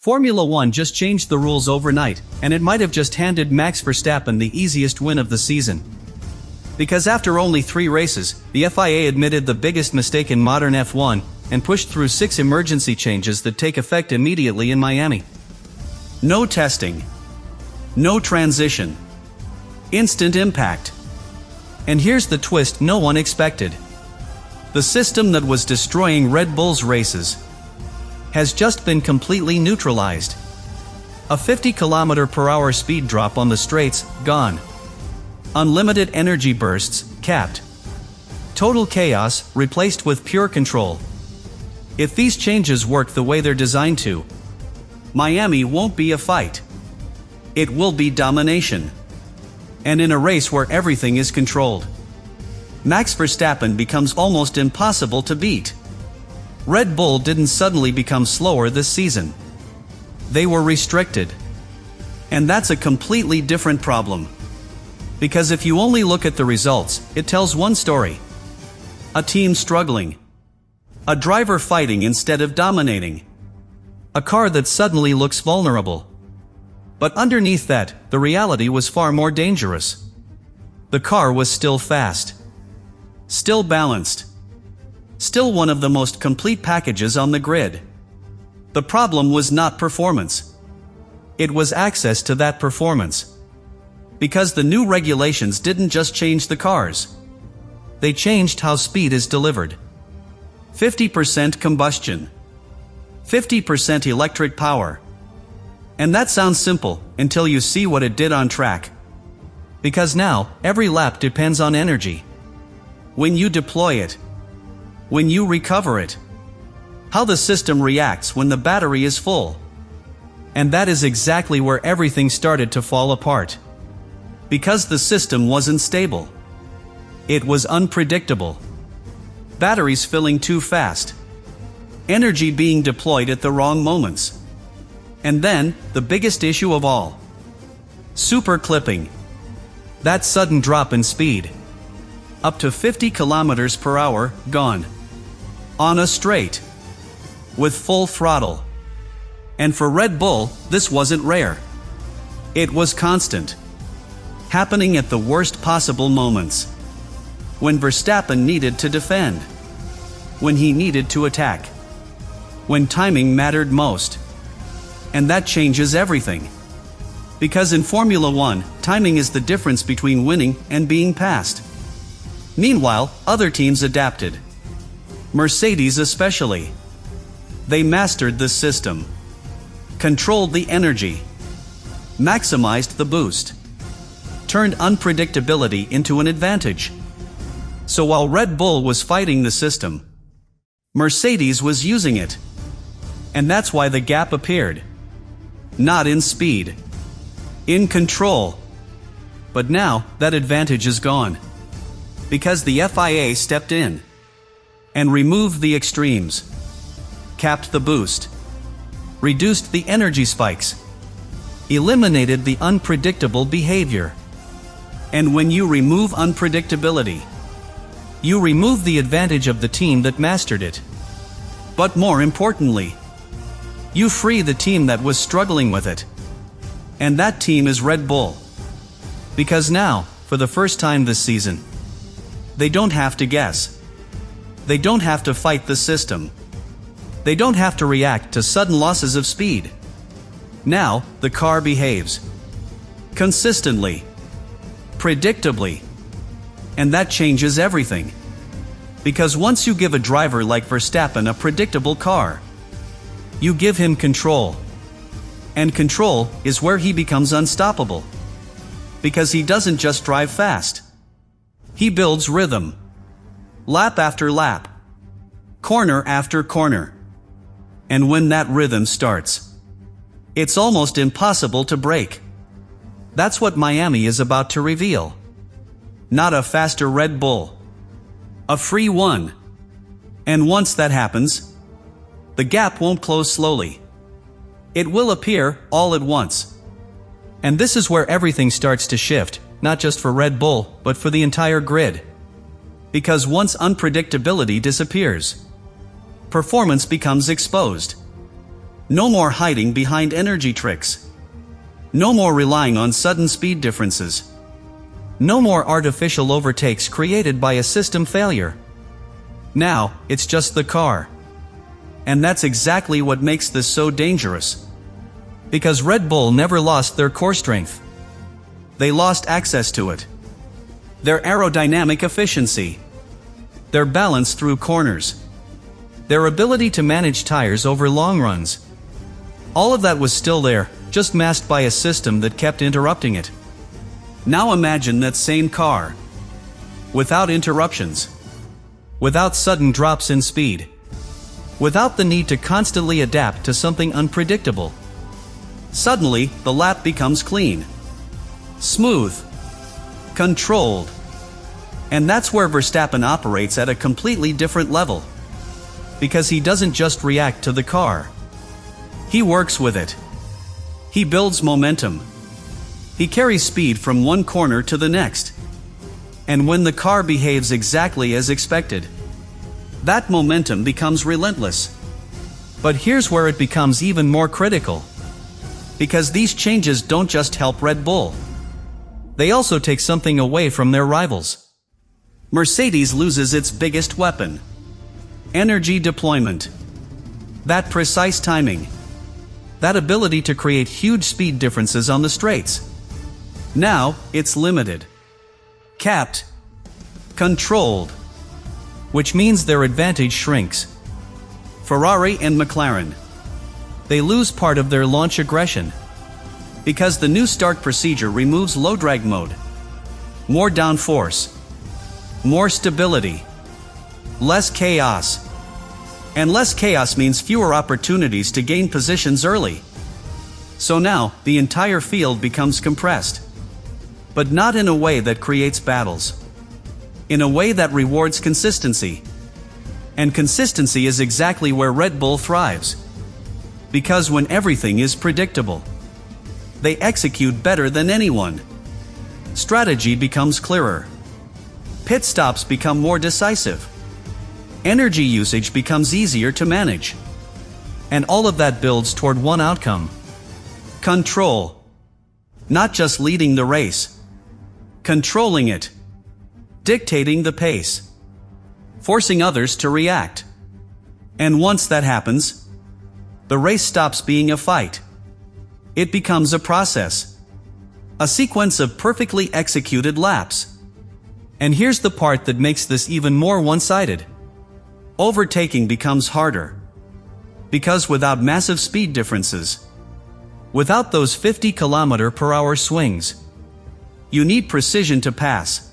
Formula 1 just changed the rules overnight, and it might have just handed Max Verstappen the easiest win of the season. Because after only 3 races, the FIA admitted the biggest mistake in modern F1, and pushed through 6 emergency changes that take effect immediately in Miami. No testing. No transition. Instant impact. And here's the twist no one expected. The system that was destroying Red Bull's races has just been completely neutralized. A 50 km/h speed drop on the straights, gone. Unlimited energy bursts, capped. Total chaos, replaced with pure control. If these changes work the way they're designed to, Miami won't be a fight. It will be domination. And in a race where everything is controlled, Max Verstappen becomes almost impossible to beat. Red Bull didn't suddenly become slower this season. They were restricted. And that's a completely different problem. Because if you only look at the results, it tells one story. A team struggling. A driver fighting instead of dominating. A car that suddenly looks vulnerable. But underneath that, the reality was far more dangerous. The car was still fast. Still balanced. Still one of the most complete packages on the grid. The problem was not performance. It was access to that performance. Because the new regulations didn't just change the cars. They changed how speed is delivered. 50% combustion. 50% electric power. And that sounds simple, until you see what it did on track. Because now, every lap depends on energy. When you deploy it. When you recover it. How the system reacts when the battery is full. And that is exactly where everything started to fall apart. Because the system wasn't stable. It was unpredictable. Batteries filling too fast. Energy being deployed at the wrong moments. And then, the biggest issue of all. Superclipping. That sudden drop in speed. Up to 50 km/h, gone. On a straight. With full throttle. And for Red Bull, this wasn't rare. It was constant. Happening at the worst possible moments. When Verstappen needed to defend. When he needed to attack. When timing mattered most. And that changes everything. Because in Formula 1, timing is the difference between winning and being passed. Meanwhile, other teams adapted. Mercedes especially. They mastered the system. Controlled the energy. Maximized the boost. Turned unpredictability into an advantage. So while Red Bull was fighting the system, Mercedes was using it. And that's why the gap appeared. Not in speed. In control. But now, that advantage is gone. Because the FIA stepped in. And removed the extremes. Capped the boost. Reduced the energy spikes. Eliminated the unpredictable behavior. And when you remove unpredictability, you remove the advantage of the team that mastered it. But more importantly, you free the team that was struggling with it. And that team is Red Bull. Because now, for the first time this season, they don't have to guess. They don't have to fight the system. They don't have to react to sudden losses of speed. Now, the car behaves. Consistently. Predictably. And that changes everything. Because once you give a driver like Verstappen a predictable car, you give him control. And control is where he becomes unstoppable. Because he doesn't just drive fast. He builds rhythm. Lap after lap. Corner after corner. And when that rhythm starts, it's almost impossible to break. That's what Miami is about to reveal. Not a faster Red Bull. A free one. And once that happens, the gap won't close slowly. It will appear all at once. And this is where everything starts to shift, not just for Red Bull, but for the entire grid. Because once unpredictability disappears, performance becomes exposed. No more hiding behind energy tricks. No more relying on sudden speed differences. No more artificial overtakes created by a system failure. Now, it's just the car. And that's exactly what makes this so dangerous. Because Red Bull never lost their core strength. They lost access to it. Their aerodynamic efficiency. Their balance through corners. Their ability to manage tires over long runs. All of that was still there, just masked by a system that kept interrupting it. Now imagine that same car. Without interruptions. Without sudden drops in speed. Without the need to constantly adapt to something unpredictable. Suddenly, the lap becomes clean. Smooth. Controlled. And that's where Verstappen operates at a completely different level. Because he doesn't just react to the car. He works with it. He builds momentum. He carries speed from one corner to the next. And when the car behaves exactly as expected, that momentum becomes relentless. But here's where it becomes even more critical. Because these changes don't just help Red Bull. They also take something away from their rivals. Mercedes loses its biggest weapon. Energy deployment. That precise timing. That ability to create huge speed differences on the straights. Now, it's limited. Capped. Controlled. Which means their advantage shrinks. Ferrari and McLaren. They lose part of their launch aggression. Because the new start procedure removes low drag mode. More downforce. More stability. Less chaos. And less chaos means fewer opportunities to gain positions early. So now, the entire field becomes compressed. But not in a way that creates battles. In a way that rewards consistency. And consistency is exactly where Red Bull thrives. Because when everything is predictable, they execute better than anyone. Strategy becomes clearer. Pit stops become more decisive. Energy usage becomes easier to manage. And all of that builds toward one outcome. Control. Not just leading the race. Controlling it. Dictating the pace. Forcing others to react. And once that happens, the race stops being a fight. It becomes a process. A sequence of perfectly executed laps. And here's the part that makes this even more one-sided. Overtaking becomes harder. Because without massive speed differences, without those 50 km/h swings, you need precision to pass.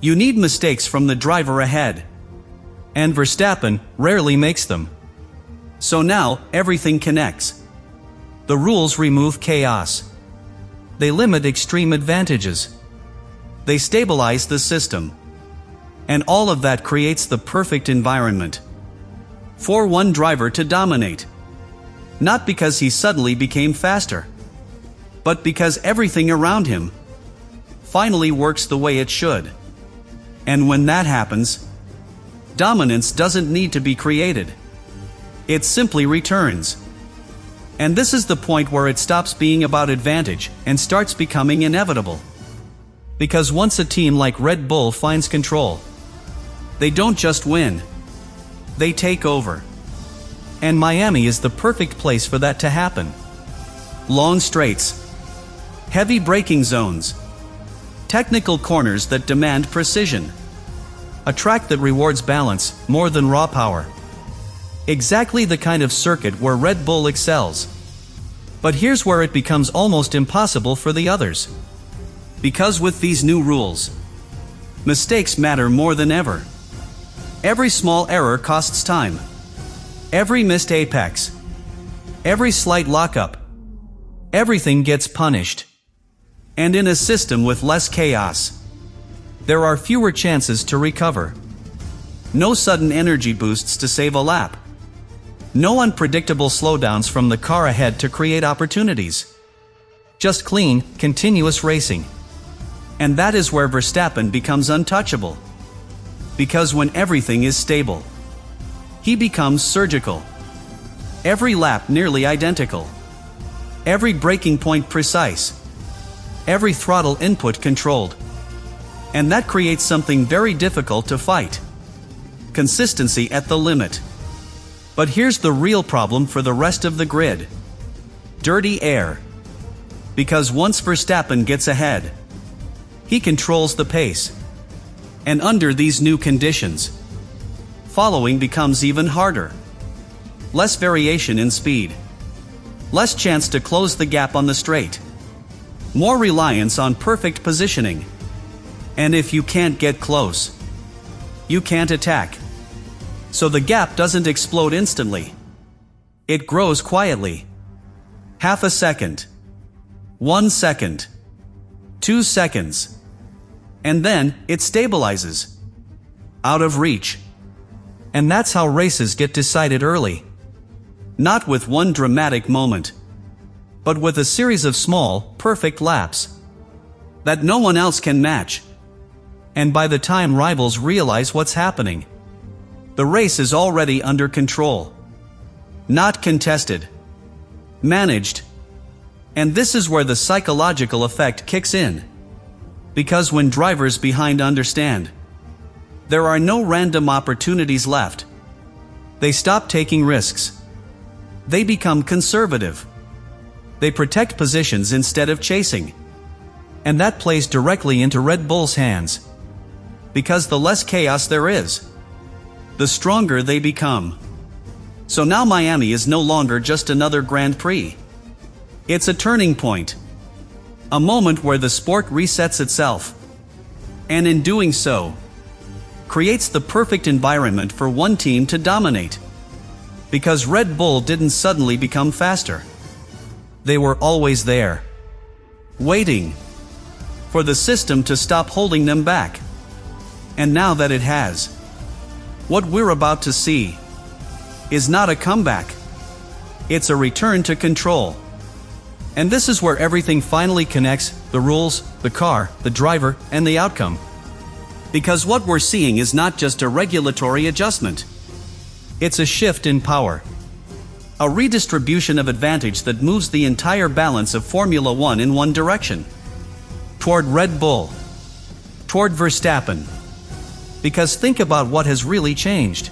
You need mistakes from the driver ahead. And Verstappen rarely makes them. So now, everything connects. The rules remove chaos. They limit extreme advantages. They stabilize the system. And all of that creates the perfect environment for one driver to dominate. Not because he suddenly became faster, but because everything around him finally works the way it should. And when that happens, dominance doesn't need to be created. It simply returns. And this is the point where it stops being about advantage and starts becoming inevitable. Because once a team like Red Bull finds control, they don't just win. They take over. And Miami is the perfect place for that to happen. Long straights. Heavy braking zones. Technical corners that demand precision. A track that rewards balance more than raw power. Exactly the kind of circuit where Red Bull excels. But here's where it becomes almost impossible for the others. Because with these new rules, mistakes matter more than ever. Every small error costs time. Every missed apex. Every slight lockup. Everything gets punished. And in a system with less chaos, there are fewer chances to recover. No sudden energy boosts to save a lap. No unpredictable slowdowns from the car ahead to create opportunities. Just clean, continuous racing. And that is where Verstappen becomes untouchable. Because when everything is stable, he becomes surgical. Every lap nearly identical. Every braking point precise. Every throttle input controlled. And that creates something very difficult to fight. Consistency at the limit. But here's the real problem for the rest of the grid. Dirty air. Because once Verstappen gets ahead, he controls the pace. And under these new conditions, following becomes even harder. Less variation in speed. Less chance to close the gap on the straight. More reliance on perfect positioning. And if you can't get close, you can't attack. So the gap doesn't explode instantly. It grows quietly. Half a second. 1 second. 2 seconds. And then it stabilizes. Out of reach. And that's how races get decided early. Not with one dramatic moment, but with a series of small, perfect laps that no one else can match. And by the time rivals realize what's happening, the race is already under control. Not contested. Managed. And this is where the psychological effect kicks in. Because when drivers behind understand, there are no random opportunities left. They stop taking risks. They become conservative. They protect positions instead of chasing. And that plays directly into Red Bull's hands. Because the less chaos there is, the stronger they become. So now Miami is no longer just another Grand Prix. It's a turning point. A moment where the sport resets itself. And in doing so, creates the perfect environment for one team to dominate. Because Red Bull didn't suddenly become faster. They were always there. Waiting for the system to stop holding them back. And now that it has, what we're about to see is not a comeback. It's a return to control. And this is where everything finally connects: the rules, the car, the driver, and the outcome. Because what we're seeing is not just a regulatory adjustment. It's a shift in power. A redistribution of advantage that moves the entire balance of Formula One in one direction. Toward Red Bull. Toward Verstappen. Because think about what has really changed.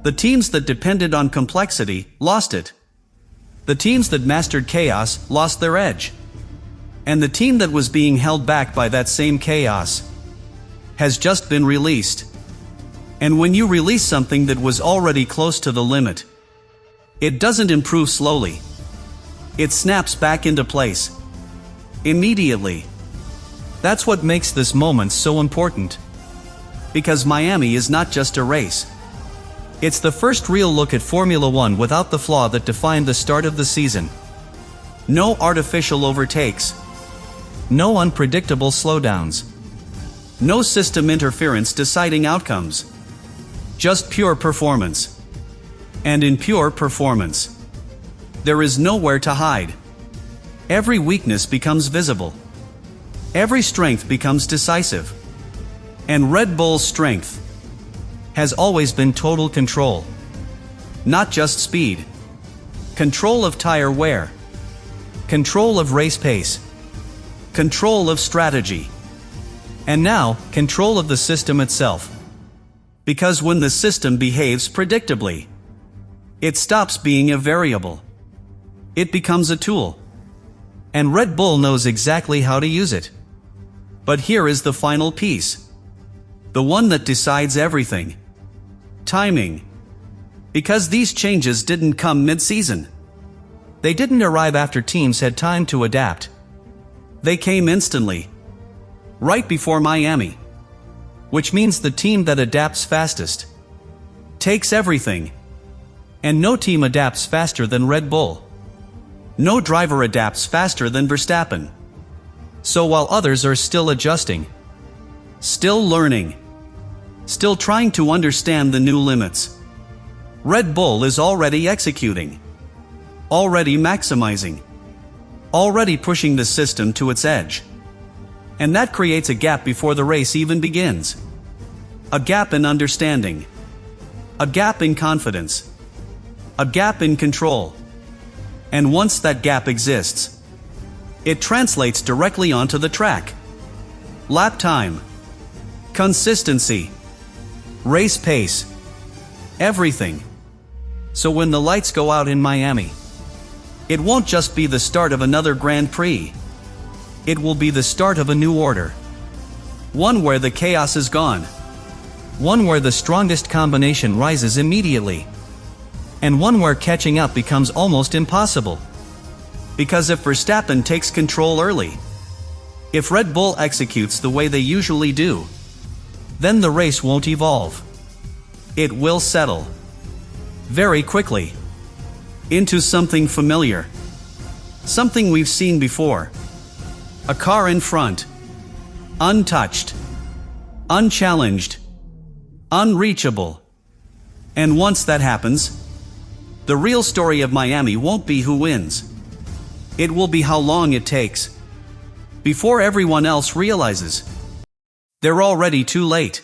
The teams that depended on complexity lost it. The teams that mastered chaos lost their edge. And the team that was being held back by that same chaos has just been released. And when you release something that was already close to the limit, it doesn't improve slowly. It snaps back into place. Immediately. That's what makes this moment so important. Because Miami is not just a race. It's the first real look at Formula One without the flaw that defined the start of the season. No artificial overtakes. No unpredictable slowdowns. No system interference deciding outcomes. Just pure performance. And in pure performance, there is nowhere to hide. Every weakness becomes visible. Every strength becomes decisive. And Red Bull's strength has always been total control. Not just speed. Control of tire wear. Control of race pace. Control of strategy. And now, control of the system itself. Because when the system behaves predictably, it stops being a variable. It becomes a tool. And Red Bull knows exactly how to use it. But here is the final piece. The one that decides everything. Timing. Because these changes didn't come mid-season. They didn't arrive after teams had time to adapt. They came instantly. Right before Miami. Which means the team that adapts fastest takes everything. And no team adapts faster than Red Bull. No driver adapts faster than Verstappen. So while others are still adjusting, still learning, still trying to understand the new limits, Red Bull is already executing, already maximizing, already pushing the system to its edge. And that creates a gap before the race even begins. A gap in understanding. A gap in confidence. a gap in control. And once that gap exists, it translates directly onto the track. Lap time, consistency, race pace, everything. So when the lights go out in Miami, it won't just be the start of another Grand Prix. It will be the start of a new order. One where the chaos is gone. One where the strongest combination rises immediately. And one where catching up becomes almost impossible. Because if Verstappen takes control early, if Red Bull executes the way they usually do, then the race won't evolve. It will settle very quickly into something familiar. Something we've seen before. A car in front, untouched, unchallenged, unreachable. And once that happens, the real story of Miami won't be who wins. It will be how long it takes before everyone else realizes they're already too late.